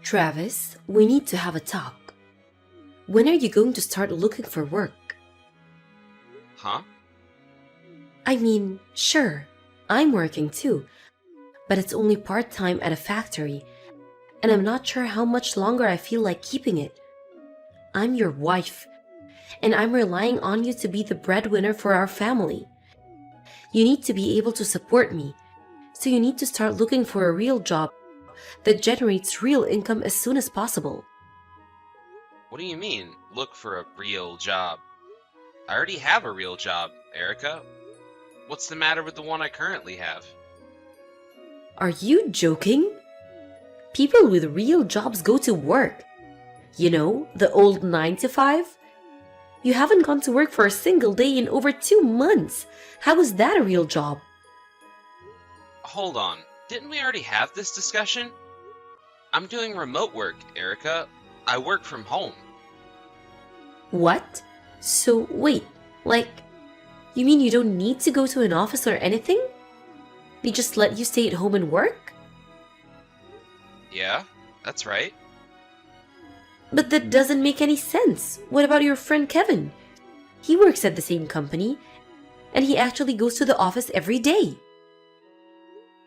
Travis, we need to have a talk. When are you going to start looking for work? Huh? I mean, sure, I'm working too, but it's only part time at a factory, and I'm not sure how much longer I feel like keeping it. I'm your wife, and I'm relying on you to be the breadwinner for our family. You need to be able to support me, so you need to start looking for a real job that generates real income as soon as possible. What do you mean, look for a real job? I already have a real job, Erica. What's the matter with the one I currently have? Are you joking? People with real jobs go to work. You know, the old 9 to 5? You haven't gone to work for a single day in over 2 months. How is that a real job? Hold on, didn't we already have this discussion? I'm doing remote work, Erica. I work from home. What? So, wait, like, you mean you don't need to go to an office or anything? They just let you stay at home and work? Yeah, that's right. But that doesn't make any sense. What about your friend Kevin? He works at the same company, and he actually goes to the office every day.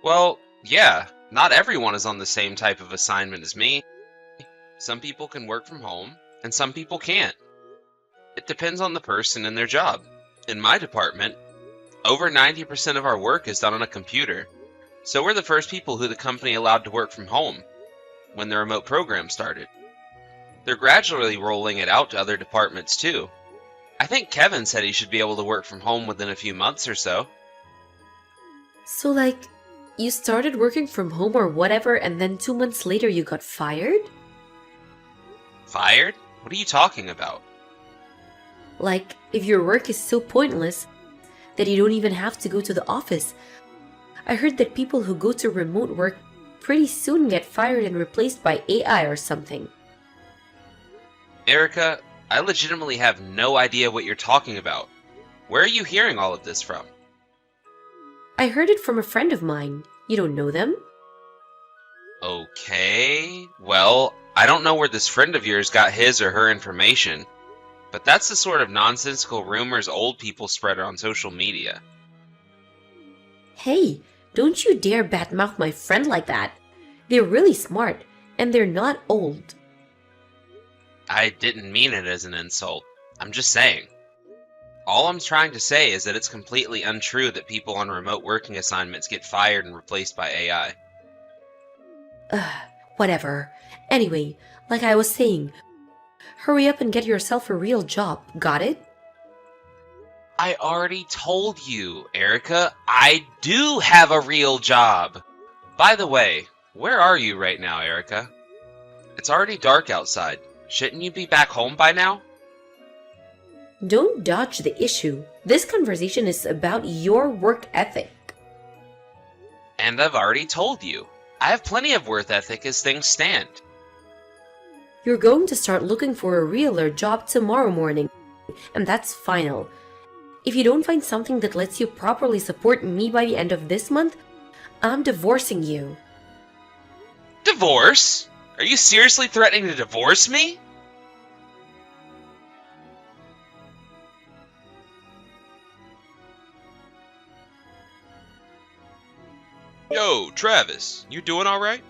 Well, yeah, not everyone is on the same type of assignment as me. Some people can work from home, and some people can't. It depends on the person and their job. In my department, over 90% of our work is done on a computer, so we're the first people who the company allowed to work from home when the remote program started. They're gradually rolling it out to other departments too. I think Kevin said he should be able to work from home within a few months or so. So, like, you started working from home or whatever, and then 2 months later you got fired? Fired? What are you talking about? Like, if your work is so pointless that you don't even have to go to the office. I heard that people who go to remote work pretty soon get fired and replaced by AI or something. Erica, I legitimately have no idea what you're talking about. Where are you hearing all of this from? I heard it from a friend of mine. You don't know them? Okay, well, I don't know where this friend of yours got his or her information, but that's the sort of nonsensical rumors old people spread on social media. Hey, don't you dare badmouth my friend like that. They're really smart, and they're not old. I didn't mean it as an insult. I'm just saying. All I'm trying to say is that it's completely untrue that people on remote working assignments get fired and replaced by AI. Ugh, whatever. Anyway, like I was saying, hurry up and get yourself a real job, got it? I already told you, Erica, I do have a real job. By the way, where are you right now, Erica? It's already dark outside. Shouldn't you be back home by now? Don't dodge the issue. This conversation is about your work ethic. And I've already told you. I have plenty of work ethic as things stand. You're going to start looking for a realer job tomorrow morning, and that's final. If you don't find something that lets you properly support me by the end of this month, I'm divorcing you. Divorce? Are you seriously threatening to divorce me? Yo, Travis, you doing alright?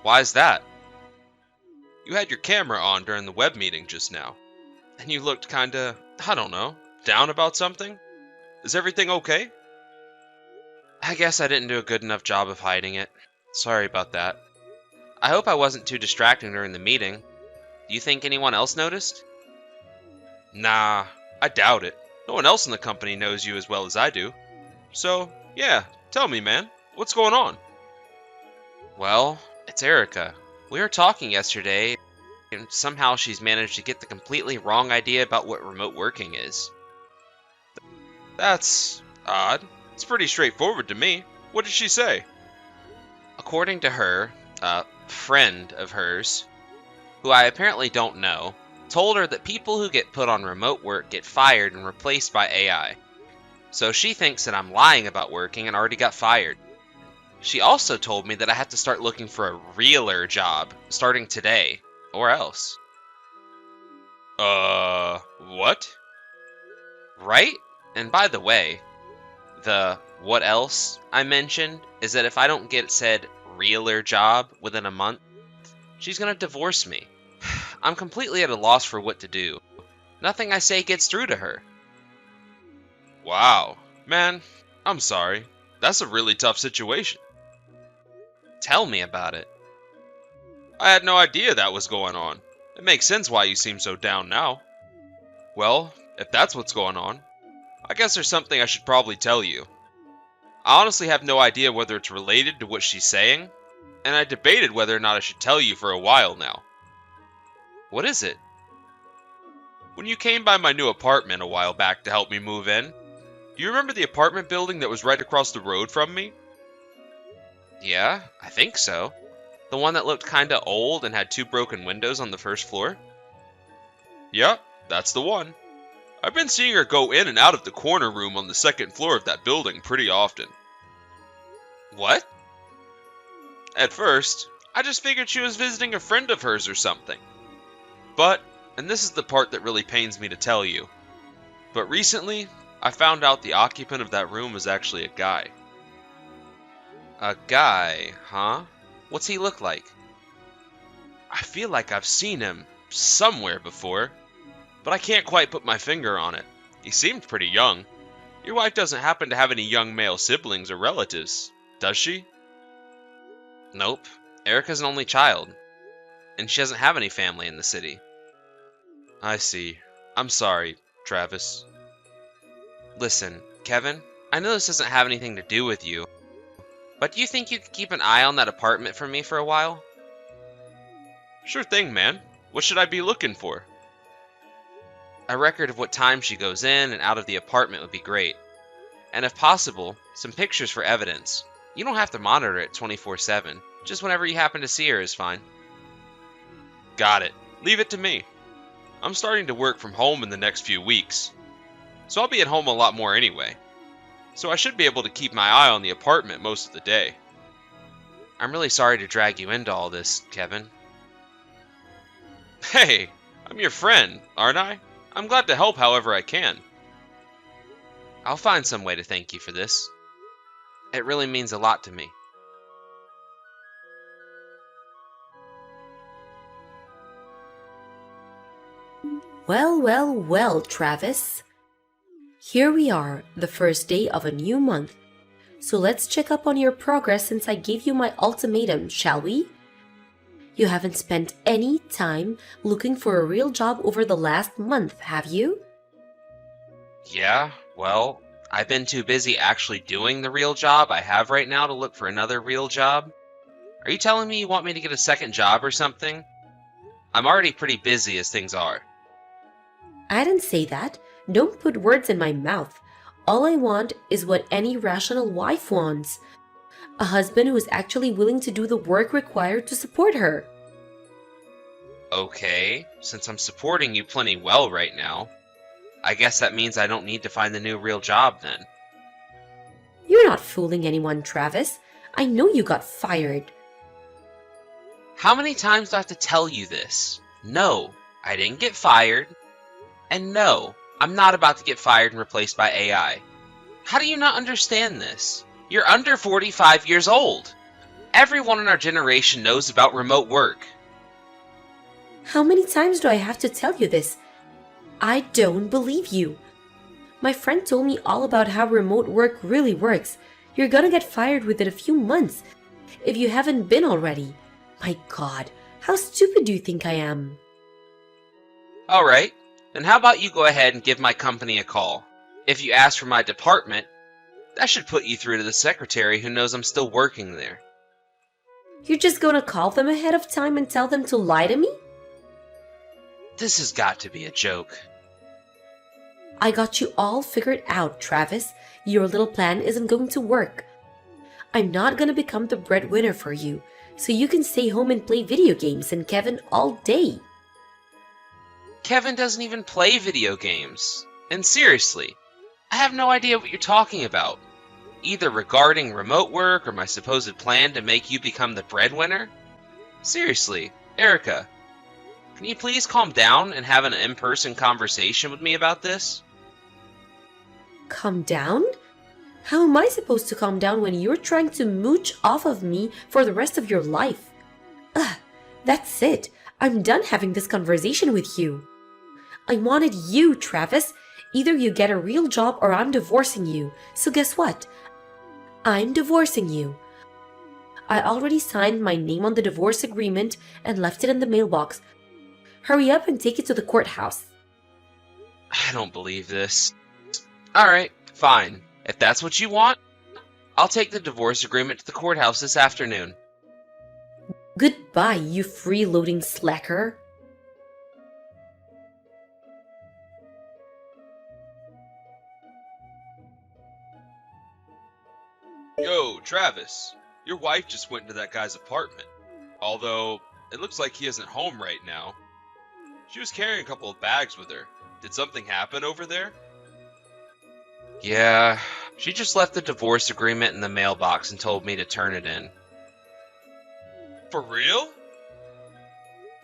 Why's that? You had your camera on during the web meeting just now, and you looked kinda, I don't know, down about something? Is everything okay? I guess I didn't do a good enough job of hiding it. Sorry about that. I hope I wasn't too distracting during the meeting. Do you think anyone else noticed? Nah, I doubt it. No one else in the company knows you as well as I do. So, yeah, tell me, man, what's going on? Well, it's Erica. We were talking yesterday, and somehow she's managed to get the completely wrong idea about what remote working is. That's odd. It's pretty straightforward to me. What did she say? According to her, a friend of hers, who I apparently don't know, told her that people who get put on remote work get fired and replaced by AI. So she thinks that I'm lying about working and already got fired. She also told me that I had to start looking for a realer job starting today, or else. What? Right? And by the way, the what else I mentioned is that if I don't get said realer job within a month, she's gonna divorce me. I'm completely at a loss for what to do. Nothing I say gets through to her. Wow. Man, I'm sorry. That's a really tough situation. Tell me about it. I had no idea that was going on. It makes sense why you seem so down now. Well, if that's what's going on, I guess there's something I should probably tell you. I honestly have no idea whether it's related to what she's saying, and I debated whether or not I should tell you for a while now. What is it? When you came by my new apartment a while back to help me move in, do you remember the apartment building that was right across the road from me? Yeah, I think so. The one that looked kinda old and had 2 broken windows on the first floor? Yeah, that's the one. I've been seeing her go in and out of the corner room on the second floor of that building pretty often. What? At first, I just figured she was visiting a friend of hers or something. But, and this is the part that really pains me to tell you, but recently, I found out the occupant of that room was actually a guy. A guy, huh? What's he look like? I feel like I've seen him somewhere before, but I can't quite put my finger on it. He seemed pretty young. Your wife doesn't happen to have any young male siblings or relatives, does she? Nope. Erica's an only child, and she doesn't have any family in the city. I see. I'm sorry, Travis. Listen, Kevin, I know this doesn't have anything to do with you, but do you think you could keep an eye on that apartment for me for a while? Sure thing, man. What should I be looking for? A record of what time she goes in and out of the apartment would be great. And if possible, some pictures for evidence. You don't have to monitor it 24/7. Just whenever you happen to see her is fine. Got it. Leave it to me. I'm starting to work from home in the next few weeks, so I'll be at home a lot more anyway. So I should be able to keep my eye on the apartment most of the day. I'm really sorry to drag you into all this, Kevin. Hey, I'm your friend, aren't I? I'm glad to help however I can. I'll find some way to thank you for this. It really means a lot to me. Well, well, well, Travis. Here we are, the first day of a new month. So let's check up on your progress since I gave you my ultimatum, shall we? You haven't spent any time looking for a real job over the last month, have you? Yeah, well, I've been too busy actually doing the real job I have right now to look for another real job. Are you telling me you want me to get a second job or something? I'm already pretty busy as things are. I didn't say that. Don't put words in my mouth. All I want is what any rational wife wants. A husband who is actually willing to do the work required to support her. Okay, since I'm supporting you plenty well right now, I guess that means I don't need to find the new real job then. You're not fooling anyone, Travis. I know you got fired. How many times do I have to tell you this? No, I didn't get fired. And no, I'm not about to get fired and replaced by AI. How do you not understand this? You're under 45 years old. Everyone in our generation knows about remote work. How many times do I have to tell you this? I don't believe you. My friend told me all about how remote work really works. You're gonna get fired within a few months, if you haven't been already. My God, how stupid do you think I am? Alright, then how about you go ahead and give my company a call. If you ask for my department, that should put you through to the secretary who knows I'm still working there. You're just gonna call them ahead of time and tell them to lie to me? This has got to be a joke. I got you all figured out, Travis. Your little plan isn't going to work. I'm not gonna become the breadwinner for you, so you can stay home and play video games and Kevin all day. Kevin doesn't even play video games. And seriously, I have no idea what you're talking about. either regarding remote work or my supposed plan to make you become the breadwinner? Seriously, Erica, can you please calm down and have an in-person conversation with me about this? Calm down? How am I supposed to calm down when you're trying to mooch off of me for the rest of your life? Ugh, that's it. I'm done having this conversation with you. I wanted you, Travis. Either you get a real job or I'm divorcing you. So guess what? I'm divorcing you. I already signed my name on the divorce agreement and left it in the mailbox. Hurry up and take it to the courthouse. I don't believe this. Alright, fine. If that's what you want, I'll take the divorce agreement to the courthouse this afternoon. Goodbye, you freeloading slacker. Yo, Travis, your wife just went into that guy's apartment. Although, it looks like he isn't home right now. She was carrying a couple of bags with her. Did something happen over there? Yeah, she just left the divorce agreement in the mailbox and told me to turn it in. For real?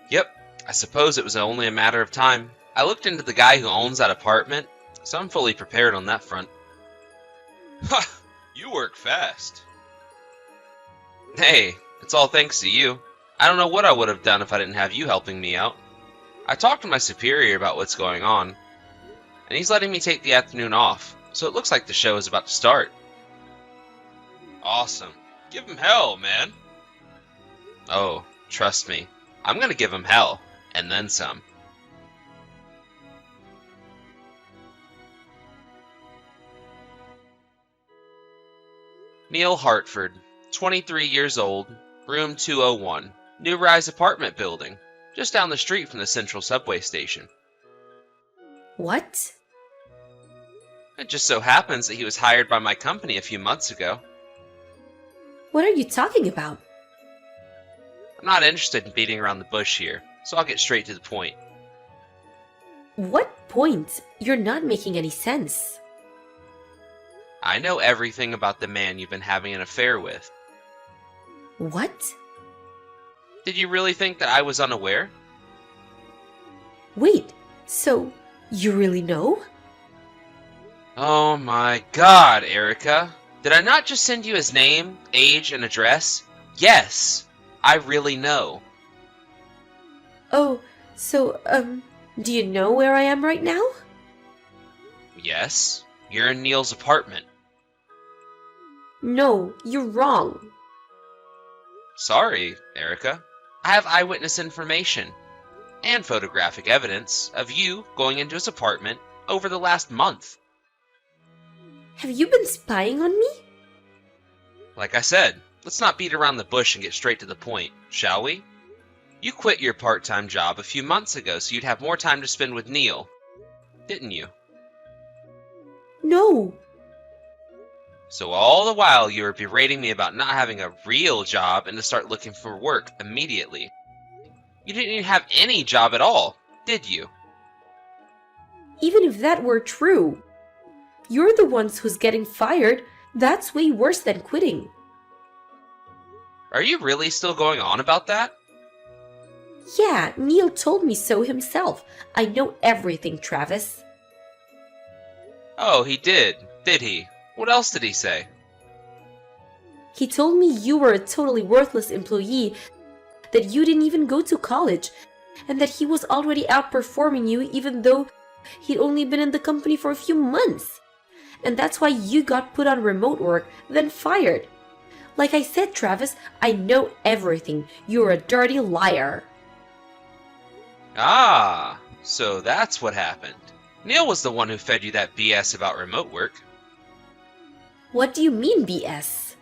Yep, I suppose it was only a matter of time. I looked into the guy who owns that apartment, so I'm fully prepared on that front. Ha! You work fast. Hey, it's all thanks to you. I don't know what I would have done if I didn't have you helping me out. I talked to my superior about what's going on, and he's letting me take the afternoon off, so it looks like the show is about to start. Awesome. Give him hell, man. Oh, trust me, I'm gonna give him hell, and then some. Neil Hartford, 23 years old, room 201, New Rise apartment building, just down the street from the Central Subway station. What? It just so happens that he was hired by my company a few months ago. What are you talking about? I'm not interested in beating around the bush here, so I'll get straight to the point. What point? You're not making any sense. I know everything about the man you've been having an affair with. What? Did you really think that I was unaware? Wait, so you really know? Oh my god, Erica. Did I not just send you his name, age, and address? Yes, I really know. Oh, so, do you know where I am right now? Yes, you're in Neil's apartment. No, you're wrong. Sorry, Erica. I have eyewitness information and photographic evidence of you going into his apartment over the last month. Have you been spying on me? Like I said, let's not beat around the bush and get straight to the point, shall we? You quit your part-time job a few months ago so you'd have more time to spend with Neil, didn't you? No. So all the while you were berating me about not having a real job and to start looking for work immediately. You didn't even have any job at all, did you? Even if that were true, you're the ones who's getting fired. That's way worse than quitting. Are you really still going on about that? Yeah, Neil told me so himself. I know everything, Travis. Oh, he did he? What else did he say? He told me you were a totally worthless employee, that you didn't even go to college, and that he was already outperforming you even though he'd only been in the company for a few months. And that's why you got put on remote work, then fired. Like I said, Travis, I know everything. You're a dirty liar. Ah, so that's what happened. Neil was the one who fed you that BS about remote work. What do you mean, BS?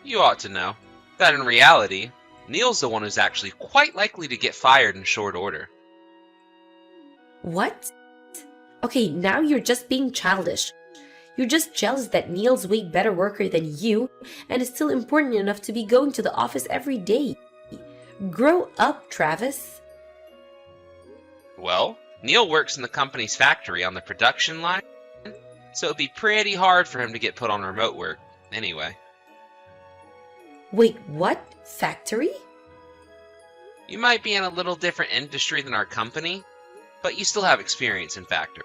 You ought to know that in reality, Neil's the one who's actually quite likely to get fired in short order. What? Okay, now you're just being childish. You're just jealous that Neil's way better worker than you and is still important enough to be going to the office every day. Grow up, Travis. Well, Neil works in the company's factory on the production line, so it'd be pretty hard for him to get put on remote work, anyway. Wait, what? Factory? You might be in a little different industry than our company, but you still have experience in factory.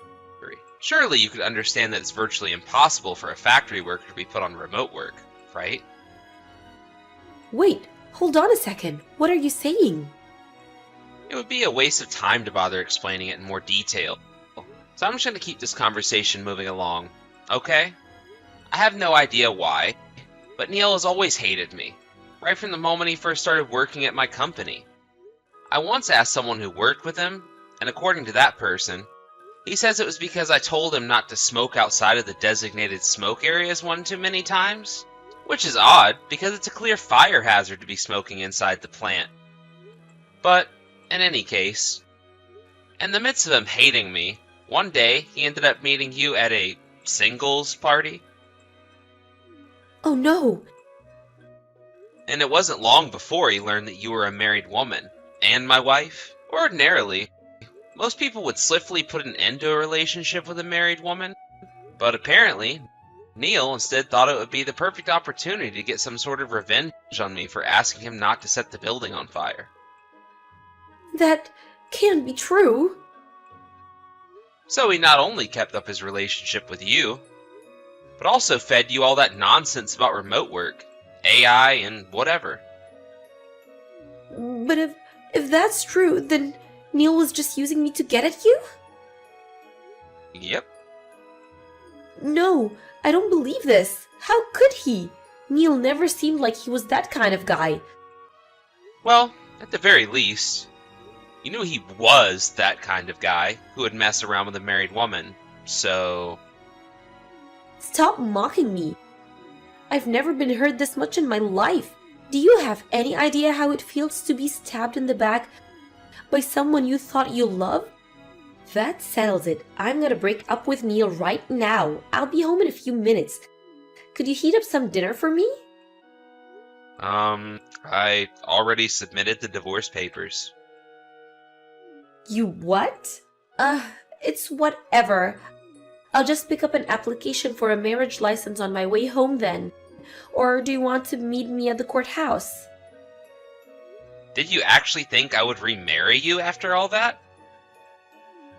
Surely you could understand that it's virtually impossible for a factory worker to be put on remote work, right? Wait, hold on a second. What are you saying? It would be a waste of time to bother explaining it in more detail. So I'm just going to keep this conversation moving along, okay? I have no idea why, but Neil has always hated me, right from the moment he first started working at my company. I once asked someone who worked with him, and according to that person, he says it was because I told him not to smoke outside of the designated smoke areas one too many times. Which is odd, because it's a clear fire hazard to be smoking inside the plant. But, in any case, in the midst of him hating me, one day he ended up meeting you at a singles party. Oh no! And it wasn't long before he learned that you were a married woman, and my wife. Ordinarily, most people would swiftly put an end to a relationship with a married woman, but apparently, Neil instead thought it would be the perfect opportunity to get some sort of revenge on me for asking him not to set the building on fire. That can't be true. So he not only kept up his relationship with you, but also fed you all that nonsense about remote work, AI, and whatever. But if that's true, then Neil was just using me to get at you? Yep. No, I don't believe this. How could he? Neil never seemed like he was that kind of guy. Well, at the very least, you knew he was that kind of guy who would mess around with a married woman, so... Stop mocking me. I've never been hurt this much in my life. Do you have any idea how it feels to be stabbed in the back by someone you thought you loved? That settles it. I'm gonna break up with Neil right now. I'll be home in a few minutes. Could you heat up some dinner for me? I already submitted the divorce papers. You what? It's whatever. I'll just pick up an application for a marriage license on my way home then. Or do you want to meet me at the courthouse? Did you actually think I would remarry you after all that?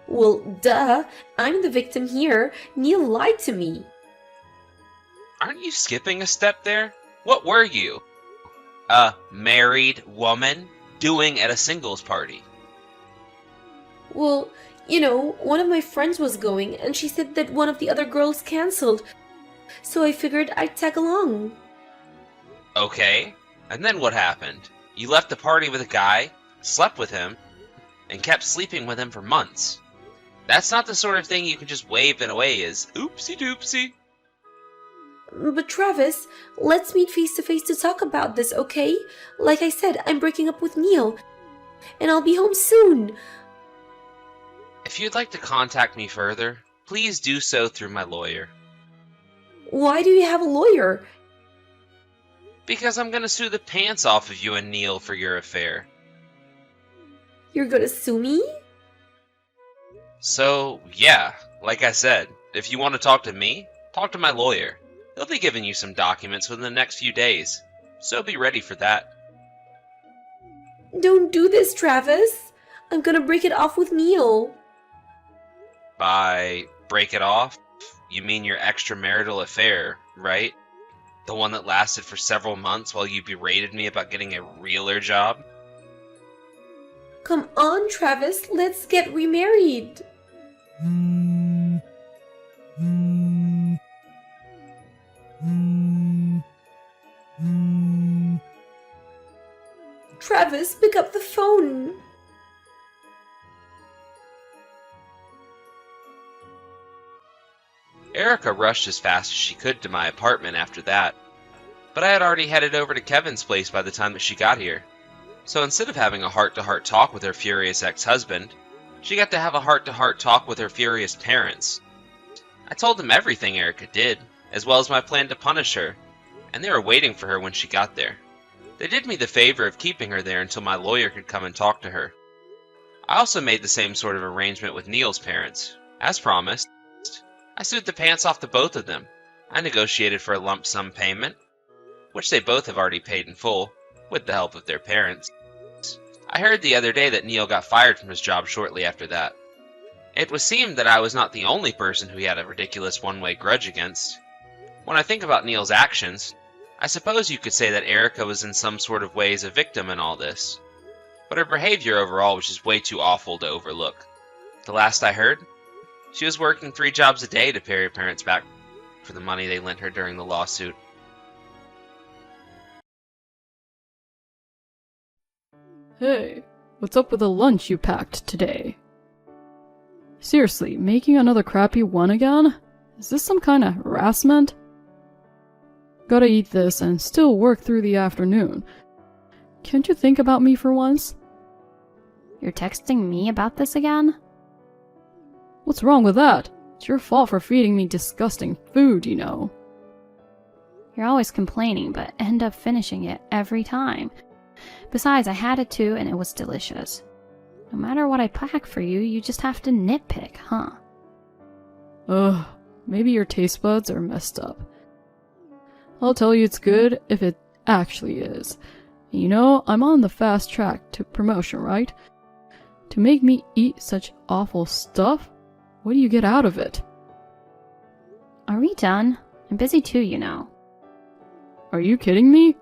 Well, duh. I'm the victim here. Neil lied to me. Aren't you skipping a step there? What were you? A married woman doing at a singles party? Well, one of my friends was going and she said that one of the other girls canceled. So I figured I'd tag along. Okay, and then what happened? You left the party with a guy, slept with him, and kept sleeping with him for months. That's not the sort of thing you can just wave it away as oopsie doopsie. But Travis, let's meet face to face to talk about this, okay? Like I said, I'm breaking up with Neil. And I'll be home soon. If you'd like to contact me further, please do so through my lawyer. Why do you have a lawyer? Because I'm gonna sue the pants off of you and Neil for your affair. You're gonna sue me? So, yeah, like I said, if you want to talk to me, talk to my lawyer. He'll be giving you some documents within the next few days, so be ready for that. Don't do this, Travis. I'm gonna break it off with Neil. By break it off, you mean your extramarital affair, right? The one that lasted for several months while you berated me about getting a realer job? Come on, Travis, let's get remarried. Travis, pick up the phone. Erica rushed as fast as she could to my apartment after that, but I had already headed over to Kevin's place by the time that she got here. So instead of having a heart-to-heart talk with her furious ex-husband, she got to have a heart-to-heart talk with her furious parents. I told them everything Erica did, as well as my plan to punish her, and they were waiting for her when she got there. They did me the favor of keeping her there until my lawyer could come and talk to her. I also made the same sort of arrangement with Neil's parents, as promised, I sued the pants off the both of them. I negotiated for a lump sum payment, which they both have already paid in full, with the help of their parents. I heard the other day that Neil got fired from his job shortly after that. It would seem that I was not the only person who he had a ridiculous one-way grudge against. When I think about Neil's actions, I suppose you could say that Erica was in some sort of ways a victim in all this. But her behavior overall was just way too awful to overlook. The last I heard, she was working 3 jobs a day to pay her parents back for the money they lent her during the lawsuit. Hey, what's up with the lunch you packed today? Seriously, making another crappy one again? Is this some kind of harassment? Gotta eat this and still work through the afternoon. Can't you think about me for once? You're texting me about this again? What's wrong with that? It's your fault for feeding me disgusting food, you know. You're always complaining, but end up finishing it every time. Besides, I had it too, and it was delicious. No matter what I pack for you, you just have to nitpick, huh? Ugh, maybe your taste buds are messed up. I'll tell you it's good if it actually is. You know, I'm on the fast track to promotion, right? To make me eat such awful stuff? What do you get out of it? Are we done? I'm busy too, you know. Are you kidding me?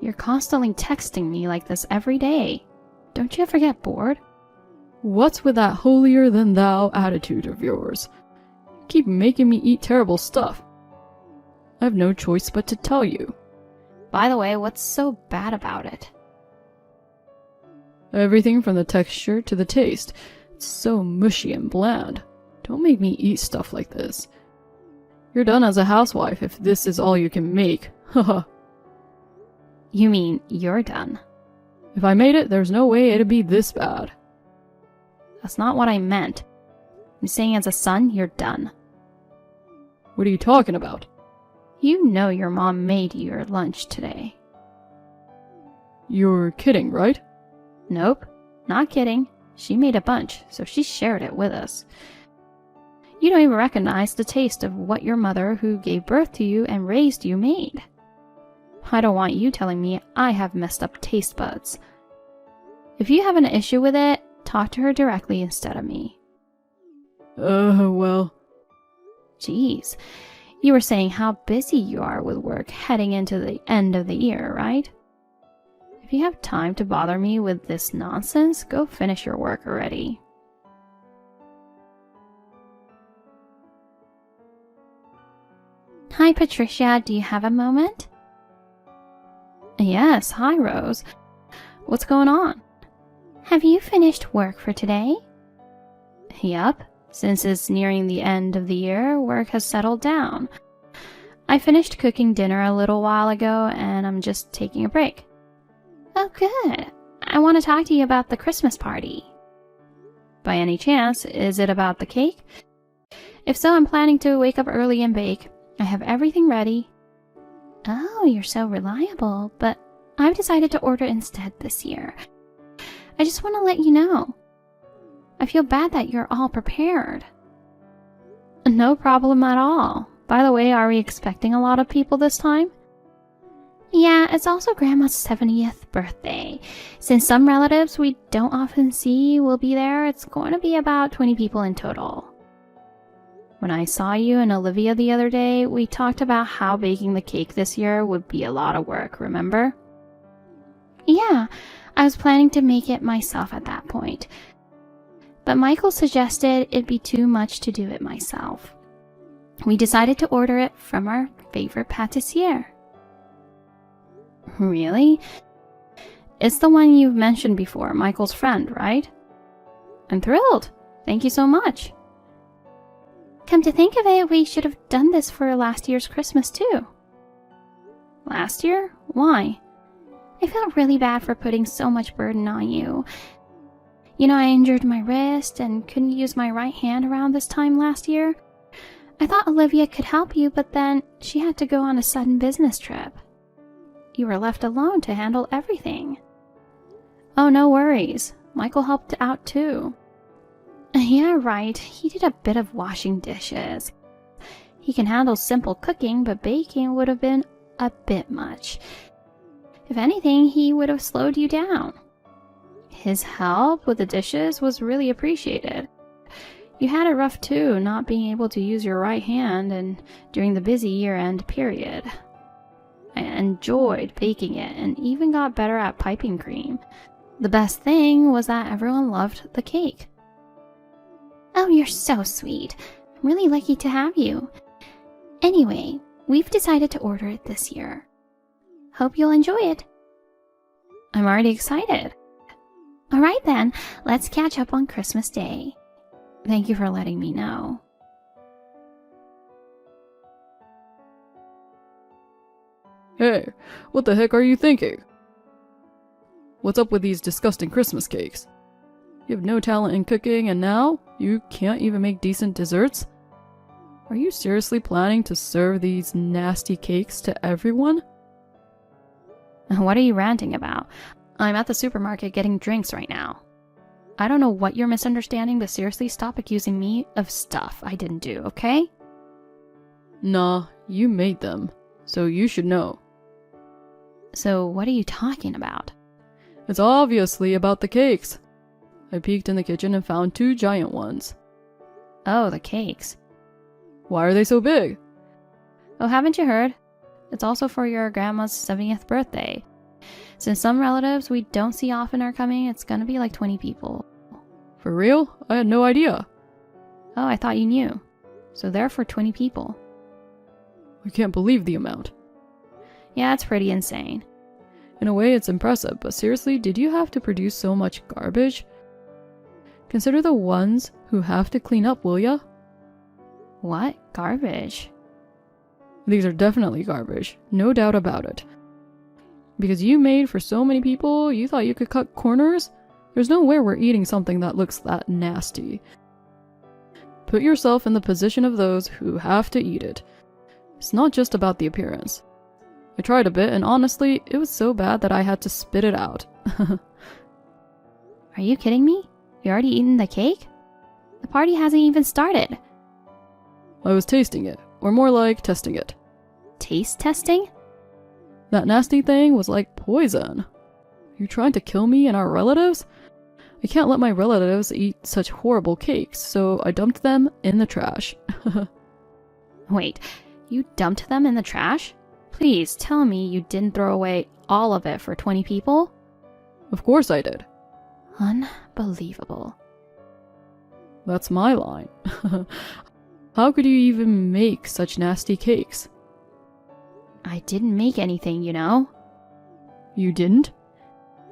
You're constantly texting me like this every day. Don't you ever get bored? What's with that holier-than-thou attitude of yours? You keep making me eat terrible stuff. I have no choice but to tell you. By the way, what's so bad about it? Everything from the texture to the taste. It's so mushy and bland. Don't make me eat stuff like this. You're done as a housewife if this is all you can make. Haha. You mean you're done? If I made it, there's no way it'd be this bad. That's not what I meant. I'm saying as a son, you're done. What are you talking about? You know your mom made you your lunch today. You're kidding, right? Nope, not kidding. She made a bunch, so she shared it with us. You don't even recognize the taste of what your mother, who gave birth to you and raised you, made. I don't want you telling me I have messed up taste buds. If you have an issue with it, talk to her directly instead of me. Well... Jeez, you were saying how busy you are with work heading into the end of the year, right? If you have time to bother me with this nonsense, go finish your work already. Hi, Patricia, do you have a moment? Yes, hi, Rose. What's going on? Have you finished work for today? Yup. Since it's nearing the end of the year, work has settled down. I finished cooking dinner a little while ago, and I'm just taking a break. Oh, good. I want to talk to you about the Christmas party. By any chance, is it about the cake? If so, I'm planning to wake up early and bake. I have everything ready. Oh, you're so reliable, but I've decided to order instead this year. I just want to let you know. I feel bad that you're all prepared. No problem at all. By the way, are we expecting a lot of people this time? Yeah, it's also Grandma's 70th birthday. Since some relatives we don't often see will be there, it's going to be about 20 people in total. When I saw you and Olivia the other day, we talked about how baking the cake this year would be a lot of work, remember? Yeah, I was planning to make it myself at that point. But Michael suggested it'd be too much to do it myself. We decided to order it from our favorite pâtissier. Really? It's the one you've mentioned before, Michael's friend, right? I'm thrilled. Thank you so much. Come to think of it, we should have done this for last year's Christmas too. Last year? Why? I felt really bad for putting so much burden on you. You know, I injured my wrist and couldn't use my right hand around this time last year. I thought Olivia could help you, but then she had to go on a sudden business trip. You were left alone to handle everything. Oh, no worries. Michael helped out too. Yeah, right. He did a bit of washing dishes. He can handle simple cooking, but baking would have been a bit much. If anything, he would have slowed you down. His help with the dishes was really appreciated. You had it rough too, not being able to use your right hand and during the busy year-end period. I enjoyed baking it and even got better at piping cream. The best thing was that everyone loved the cake. Oh, you're so sweet. I'm really lucky to have you. Anyway, we've decided to order it this year. Hope you'll enjoy it. I'm already excited. Alright then, let's catch up on Christmas Day. Thank you for letting me know. Hey, what the heck are you thinking? What's up with these disgusting Christmas cakes? You have no talent in cooking and now you can't even make decent desserts? Are you seriously planning to serve these nasty cakes to everyone? What are you ranting about? I'm at the supermarket getting drinks right now. I don't know what you're misunderstanding, but seriously, stop accusing me of stuff I didn't do, okay? Nah, you made them, so you should know. So what are you talking about? It's obviously about the cakes. I peeked in the kitchen and found 2 giant ones. Oh, the cakes. Why are they so big? Oh, haven't you heard? It's also for your grandma's 70th birthday. Since some relatives we don't see often are coming, it's gonna be like 20 people. For real? I had no idea. Oh, I thought you knew. So they're for 20 people. I can't believe the amount. Yeah, it's pretty insane. In a way, it's impressive, but seriously, did you have to produce so much garbage? Consider the ones who have to clean up, will ya? What? Garbage? These are definitely garbage, no doubt about it. Because you made for so many people, you thought you could cut corners? There's no way we're eating something that looks that nasty. Put yourself in the position of those who have to eat it. It's not just about the appearance. I tried a bit, and honestly, it was so bad that I had to spit it out. Are you kidding me? You already eaten the cake? The party hasn't even started. I was tasting it, or more like testing it. Taste testing? That nasty thing was like poison. You trying to kill me and our relatives? I can't let my relatives eat such horrible cakes, so I dumped them in the trash. Wait, you dumped them in the trash? Please tell me you didn't throw away all of it for 20 people? Of course I did. Unbelievable. That's my line. How could you even make such nasty cakes? I didn't make anything, you know. You didn't?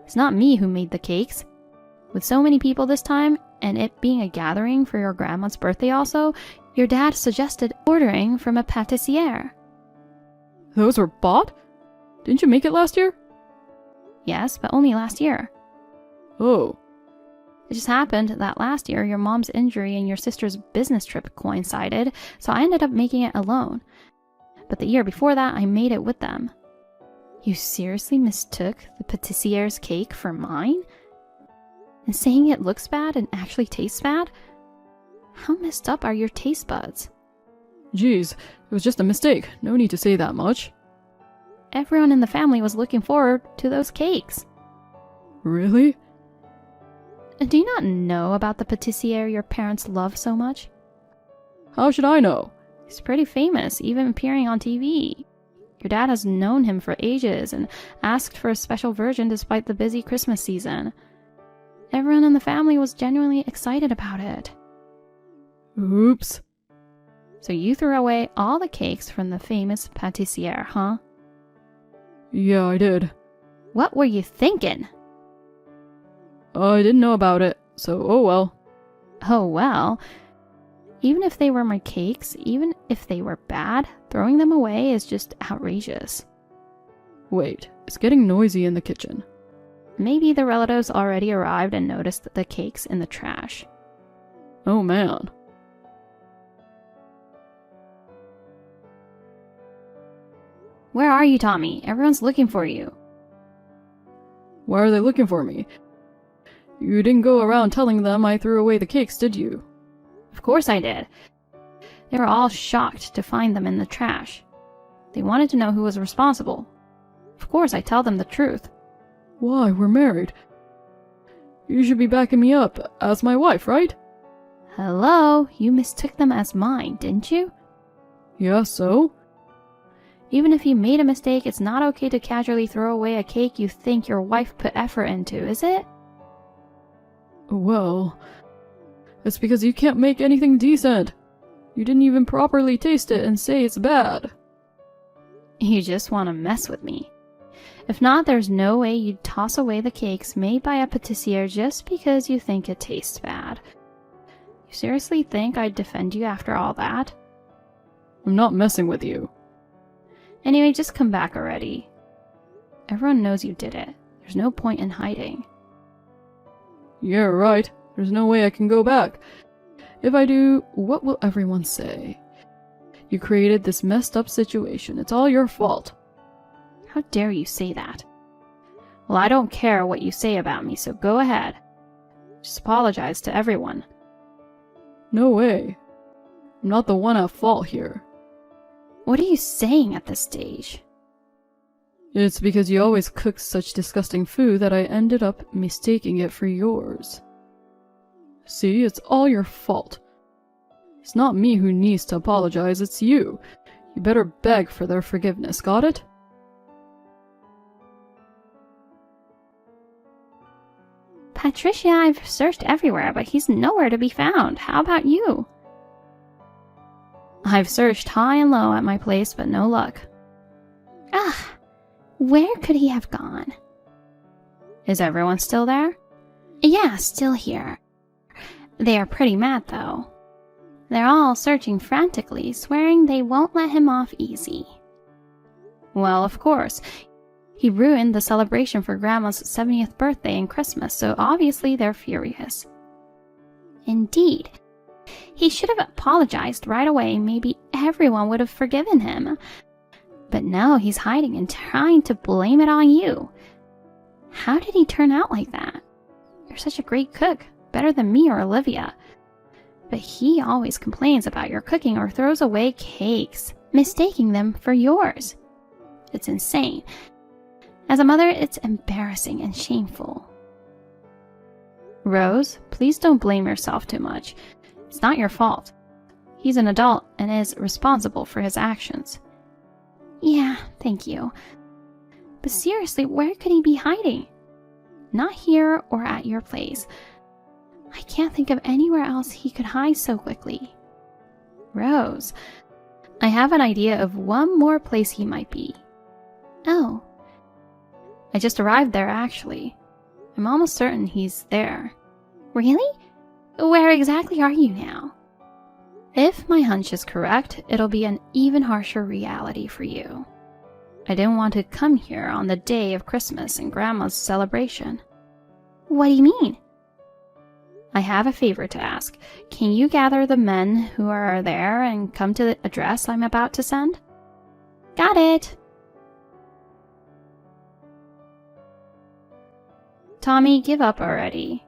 It's not me who made the cakes. With so many people this time, and it being a gathering for your grandma's birthday also, your dad suggested ordering from a pâtissière. Those were bought? Didn't you make it last year? Yes, but only last year. Oh. It just happened that last year your mom's injury and your sister's business trip coincided, so I ended up making it alone. But the year before that, I made it with them. You seriously mistook the pâtissière's cake for mine? And saying it looks bad and actually tastes bad? How messed up are your taste buds? Geez, it was just a mistake. No need to say that much. Everyone in the family was looking forward to those cakes. Really? Do you not know about the pâtissière your parents love so much? How should I know? He's pretty famous, even appearing on TV. Your dad has known him for ages and asked for a special version despite the busy Christmas season. Everyone in the family was genuinely excited about it. Oops. So you threw away all the cakes from the famous pâtissière, huh? Yeah, I did. What were you thinking? I didn't know about it, so oh well. Oh well. Even if they were my cakes, even if they were bad, throwing them away is just outrageous. Wait, it's getting noisy in the kitchen. Maybe the relatives already arrived and noticed the cakes in the trash. Oh man. Where are you, Tommy? Everyone's looking for you. Why are they looking for me? You didn't go around telling them I threw away the cakes, did you? Of course I did. They were all shocked to find them in the trash. They wanted to know who was responsible. Of course I tell them the truth. Why, we're married. You should be backing me up as my wife, right? Hello, you mistook them as mine, didn't you? Yeah, so? Even if you made a mistake, it's not okay to casually throw away a cake you think your wife put effort into, is it? Well, it's because you can't make anything decent. You didn't even properly taste it and say it's bad. You just want to mess with me. If not, there's no way you'd toss away the cakes made by a patissier just because you think it tastes bad. You seriously think I'd defend you after all that? I'm not messing with you. Anyway, just come back already. Everyone knows you did it. There's no point in hiding. Yeah, right. There's no way I can go back. If I do, what will everyone say? You created this messed up situation. It's all your fault. How dare you say that? Well, I don't care what you say about me, so go ahead. Just apologize to everyone. No way. I'm not the one at fault here. What are you saying at this stage? It's because you always cook such disgusting food that I ended up mistaking it for yours. See, it's all your fault. It's not me who needs to apologize, it's you. You better beg for their forgiveness, got it? Patricia, I've searched everywhere, but he's nowhere to be found. How about you? I've searched high and low at my place, but no luck. Ah, where could he have gone? Is everyone still there? Yeah, still here. They are pretty mad, though. They're all searching frantically, swearing they won't let him off easy. Well, of course. He ruined the celebration for Grandma's 70th birthday and Christmas, so obviously they're furious. Indeed. He should have apologized right away. Maybe everyone would have forgiven him. But no, he's hiding and trying to blame it on you. How did he turn out like that? You're such a great cook, better than me or Olivia. But he always complains about your cooking or throws away cakes, mistaking them for yours. It's insane. As a mother, it's embarrassing and shameful. Rose, please don't blame yourself too much. It's not your fault. He's an adult and is responsible for his actions. Yeah, thank you. But seriously, where could he be hiding? Not here or at your place. I can't think of anywhere else he could hide so quickly. Rose, I have an idea of one more place he might be. Oh. I just arrived there, actually. I'm almost certain he's there. Really? Where exactly are you now? If my hunch is correct, it'll be an even harsher reality for you. I didn't want to come here on the day of Christmas and Grandma's celebration. What do you mean? I have a favor to ask. Can you gather the men who are there and come to the address I'm about to send? Got it! Tommy, give up already.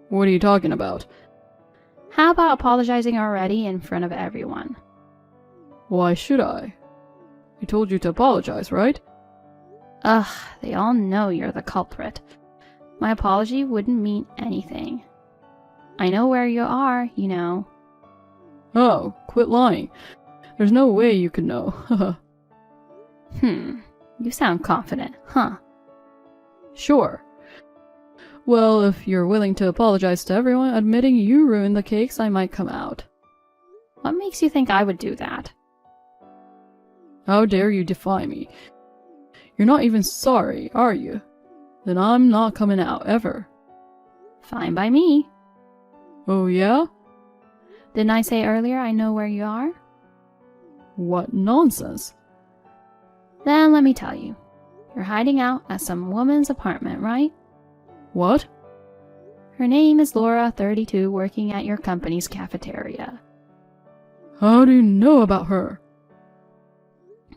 What are you talking about? How about apologizing already in front of everyone? Why should I? I told you to apologize, right? Ugh, they all know you're the culprit. My apology wouldn't mean anything. I know where you are, you know. Oh, quit lying. There's no way you could know. You sound confident, huh? Sure. Well, if you're willing to apologize to everyone, admitting you ruined the cakes, I might come out. What makes you think I would do that? How dare you defy me? You're not even sorry, are you? Then I'm not coming out, ever. Fine by me. Oh yeah? Didn't I say earlier I know where you are? What nonsense. Then let me tell you. You're hiding out at some woman's apartment, right? What? Her name is Laura, 32, working at your company's cafeteria. How do you know about her?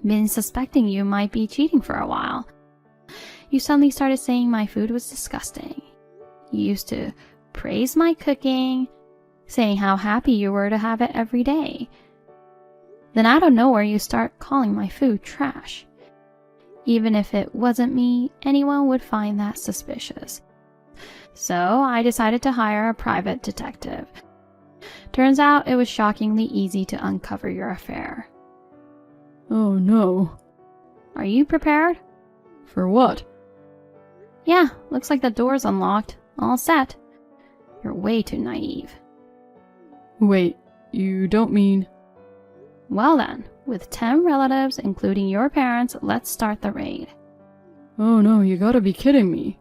Been suspecting you might be cheating for a while. You suddenly started saying my food was disgusting. You used to praise my cooking, saying how happy you were to have it every day. Then out of nowhere you start calling my food trash. Even if it wasn't me, anyone would find that suspicious. So I decided to hire a private detective. Turns out it was shockingly easy to uncover your affair. Oh no. Are you prepared? For what? Yeah, looks like the door's unlocked. All set. You're way too naive. Wait, you don't mean... Well then, with 10 relatives, including your parents, let's start the raid. Oh no, you gotta be kidding me.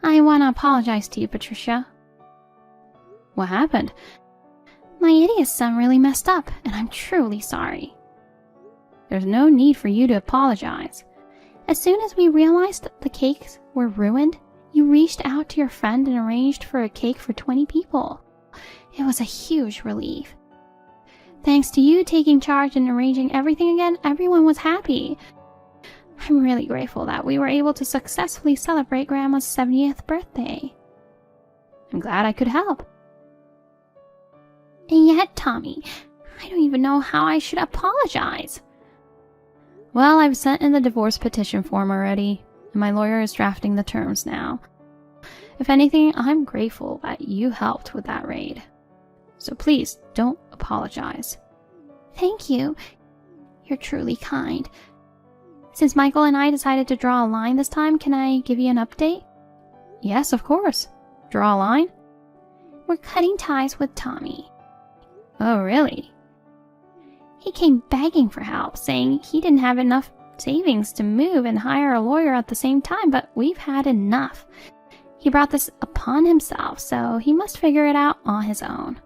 I want to apologize to you, Patricia. What happened? My idiot son really messed up, and I'm truly sorry. There's no need for you to apologize. As soon as we realized the cakes were ruined, you reached out to your friend and arranged for a cake for 20 people. It was a huge relief. Thanks to you taking charge and arranging everything again, everyone was happy. I'm really grateful that we were able to successfully celebrate Grandma's 70th birthday. I'm glad I could help. And yet, Tommy, I don't even know how I should apologize. Well, I've sent in the divorce petition form already, and my lawyer is drafting the terms now. If anything, I'm grateful that you helped with that raid. So please, don't apologize. Thank you. You're truly kind. Since Michael and I decided to draw a line this time, can I give you an update? Yes, of course. Draw a line? We're cutting ties with Tommy. Oh, really? He came begging for help, saying he didn't have enough savings to move and hire a lawyer at the same time, but we've had enough. He brought this upon himself, so he must figure it out on his own.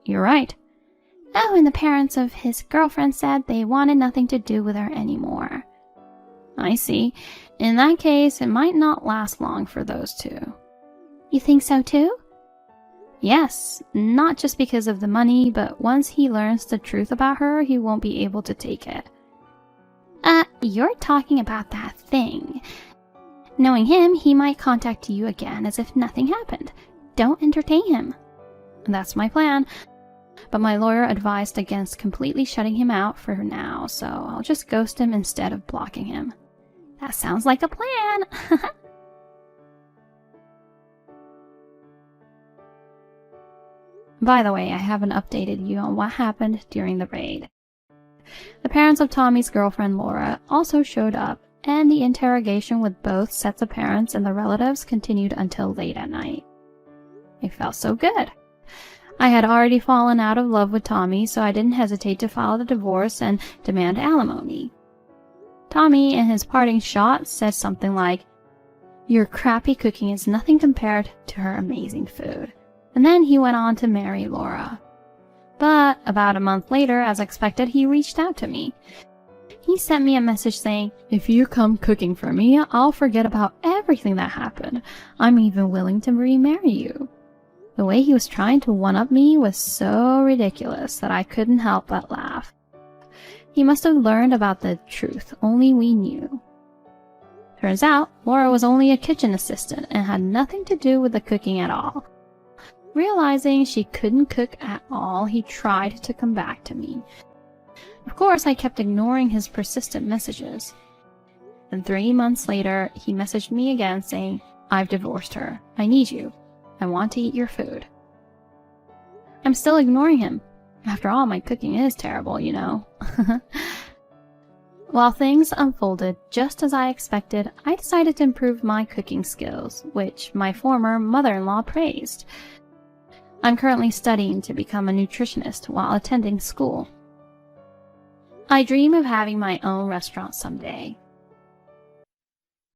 You're right. Oh, and the parents of his girlfriend said they wanted nothing to do with her anymore. I see. In that case, it might not last long for those two. You think so too? Yes, not just because of the money, but once he learns the truth about her, he won't be able to take it. You're talking about that thing. Knowing him, he might contact you again as if nothing happened. Don't entertain him. That's my plan. But my lawyer advised against completely shutting him out for now, so I'll just ghost him instead of blocking him. That sounds like a plan! By the way, I haven't updated you on what happened during the raid. The parents of Tommy's girlfriend Laura also showed up, and the interrogation with both sets of parents and the relatives continued until late at night. It felt so good. I had already fallen out of love with Tommy, so I didn't hesitate to file the divorce and demand alimony. Tommy, in his parting shot, said something like, "Your crappy cooking is nothing compared to her amazing food." And then he went on to marry Laura. But about a month later, as expected, he reached out to me. He sent me a message saying, "If you come cooking for me, I'll forget about everything that happened. I'm even willing to remarry you." The way he was trying to one-up me was so ridiculous that I couldn't help but laugh. He must have learned about the truth only we knew. Turns out, Laura was only a kitchen assistant and had nothing to do with the cooking at all. Realizing she couldn't cook at all, he tried to come back to me. Of course, I kept ignoring his persistent messages. Then 3 months later, he messaged me again saying, "I've divorced her. I need you. I want to eat your food." I'm still ignoring him. After all, my cooking is terrible, you know. While things unfolded just as I expected, I decided to improve my cooking skills, which my former mother-in-law praised. I'm currently studying to become a nutritionist while attending school. I dream of having my own restaurant someday.